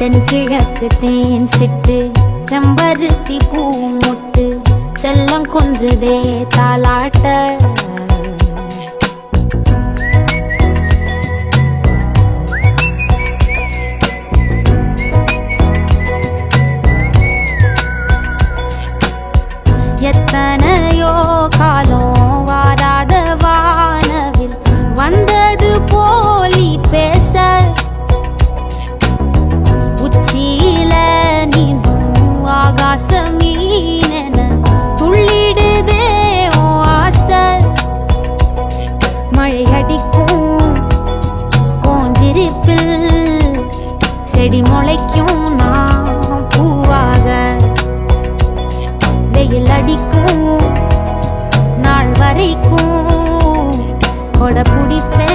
தென்கிழக்கு தேன் சிட்டு செம்பருத்தி பூ முட்டு செல்லம் கொஞ்சதே தாலாட்ட எத்தனையோ காலம் வாராத வானவில் வந்தது போலி பேச உச்சியில நீந்தும் ஆகாச மீனென துள்ளிடுதே ஓ ஆசை மழை அடிக்கும் ஓஞ்சிருப்பில் செடி முளைக்கும் நான் பூவாக வெயில் அடிக்கும் நாள் வரைக்கும் கொடை பிடிப்பேன்